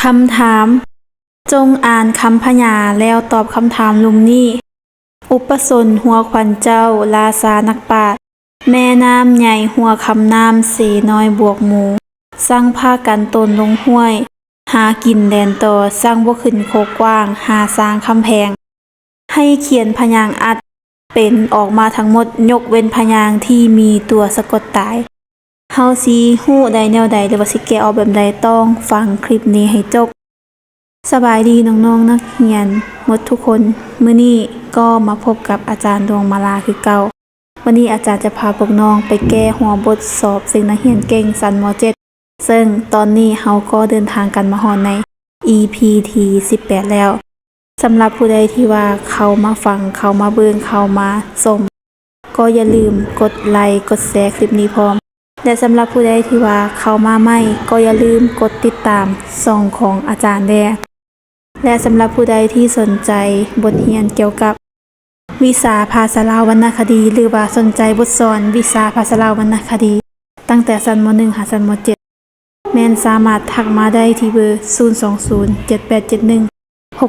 คำถามจงอ่านคำพยาแล้วตอบคำถามลุมนี้อุปสนหัวขวัญเจ้าราษานักปราชญ์แม่น้ำใหญ่หัวคำน้ำเสน้อยบวกหมูสร้างผ้ากันตนลงห้วยหากินแดนต่อสร้างบ่ขึ้นโคกว้างหาสร้างคำแพงให้เขียนพยางค์อัดเป็นออกมาทั้งหมดยกเว้นพยางค์ที่มีตัวสะกดตายเฮาสิฮู้ได้แนวใดหรือว่าสิแก้ออกแบบใดต้องฟังคลิปนี้ให้จบสบายดีน้องๆนักเรียนหมดทุกคนมื้อนี้ก็มาพบกับอาจารย์ดวงมาลาคือเก่าวันนี้อาจารย์จะพาพวกน้องไปแก้หัวบทสอบสิ่งนักเรียนเก่งชั้นม.7 ซึ่งตอนนี้เฮาก็เดินทางกันมาฮอดใน EP ที่18แล้วสำหรับผู้ใดที่ว่าเข้ามาฟังเข้ามาเบิ่งเข้ามาชมก็อย่าลืมกดไลค์กดแชร์คลิปนี้พร้อมและสำหรับผู้ใดที่ว่าเข้ามาใหม่ก็อย่าลืมกดติดตามช่องของอาจารย์แด่และสำหรับผู้ใดที่สนใจบทเรียนเกี่ยวกับวิชาภาษาลาววรรณคดีหรือว่าสนใจบทสอนวิชาภาษาลาววรรณคดีตั้งแต่ชั้นม.1 หาชั้นม.7 แม่นสามารถทักมาได้ที่เบอร์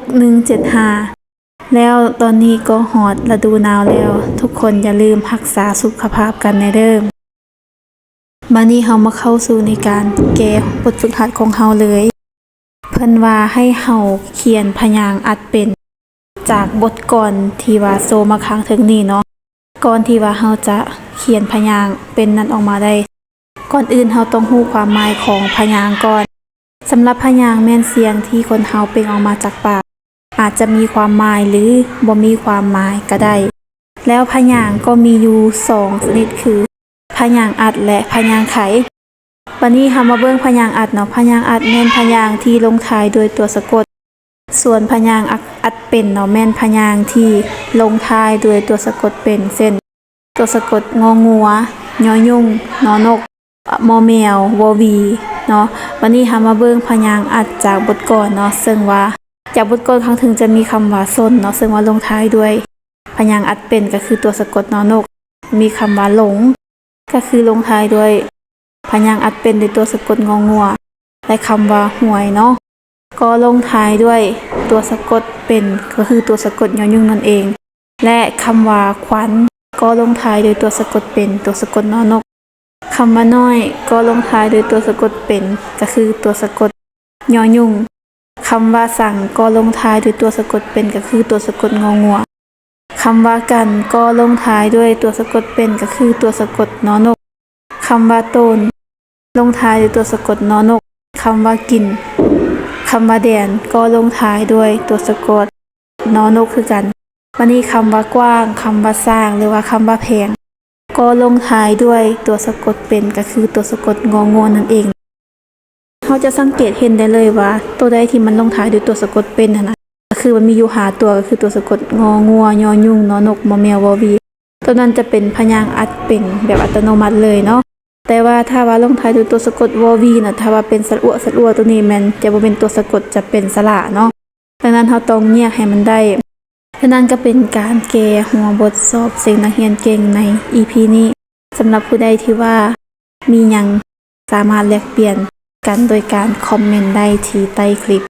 02078716175 แล้วตอนนี้ก็ฮอดฤดูหนาวแล้วทุกคนอย่าลืมรักษาสุขภาพกันในเด้อบัดนี้เฮามาเข้าสู่ในการแก้บทฝึกหัดของเฮาเลยเพิ่นว่าให้เฮาเขียนพยางค์อัดเป็นจากบทก่อนที่ว่าโซมาข้างถึงนี้เนาะก่อนที่ว่าเฮาจะเขียนพยางค์เป็นนั้นออกมาได้ก่อนอื่นเฮาต้องรู้ความหมายของพยางค์ก่อนสำหรับพยางค์แม่นเสียงที่คนเฮาเปล่งออกมาจากปากอาจจะมีความหมายหรือบ่มีความหมายก็ได้แล้วพยางค์ก็มีอยู่2ชนิดคือพยางค์อัดและพยางค์ไขวันนี้เฮามาเบิ่งพยางค์อัดเนาะพยางค์อัดแม่นพยางค์ที่ลงท้ายด้วยตัวสะกดส่วนพยางค์อัดเป็นเนาะแม่นพยางค์ที่ลงท้ายด้วยตัวสะกดเป็นเช่นตัวสะกดงองัวยอยุงนอนกมอแมววอวีเนาะวันนี้เฮามาเบิ่งพยางค์อัดจากบทก่อนเนาะซึ่งว่าจากบทก่อนข้างถึงจะมีคำว่าซนเนาะซึ่งว่าลงท้ายด้วยพยางค์อัดเป็นก็คือตัวสะกดนอนกมีคำว่าหลงก็คือลงท้ายด้วยพยางค์อัดเป็นด้วยตัวสะกดงองัวและคำว่าหวยเนาะก็ลงท้ายด้วยตัวสะกดเป็นก็คือตัวสะกดยอยุงนั่นเองและคำว่าขวัญก็ลงท้ายด้วยตัวสะกดเป็นตัวสะกดนอนกคำว่าน้อยก็ลงท้ายด้วยตัวสะกดเป็นก็คือตัวสะกดยอยุงคำว่าสั่งก็ลงท้ายด้วยตัวสะกดเป็นก็คือตัวสะกดงองัวคำว่ากันก็ลงท้ายด้วยตัวสะกดเป็นก็คือตัวสะกดนอนกคำว่าโตนลงท้ายด้วยตัวสะกดนอนกคำว่ากินคำว่าแดนก็ลงท้ายด้วยตัวสะกดนอนกคือกันวันนี้คำว่ากว้างคำว่าสร้างหรือว่าคำว่าแพงก็ลงท้ายด้วยตัวสะกดเป็นก็คือตัวสะกดงองูนั่นเองเราจะสังเกตเห็นได้เลยว่าตัวใดที่มันลงท้ายด้วยตัวสะกดเป็นนะก็คือมันมีอยู่5ตัวก็คือตัวสะกดงองัวยอยุงนอนกมอแมววอวีตัวนั้นจะเป็นพยางค์อัดเป็นแบบอัตโนมัติเลยเนาะแต่ว่าถ้าว่าลงท้ายด้วยตัวสะกดวอวีน่ะถ้าว่าเป็นสระอัวตัวนี้มันจะบ่เป็นตัวสะกดจะเป็นสระเนาะดังนั้นเราต้องแยกให้มันได้ฉะนั้นก็เป็นการแก้หัวบทสอบสิ่งนักเรียนเก่งใน EP นี้สำหรับผู้ใดที่ว่ามีหยังสามารถแลกเปลี่ยนกันโดยการคอมเมนต์ได้ที่ใต้คลิป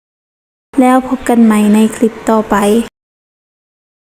แล้วพบกันใหม่ในคลิปต่อไป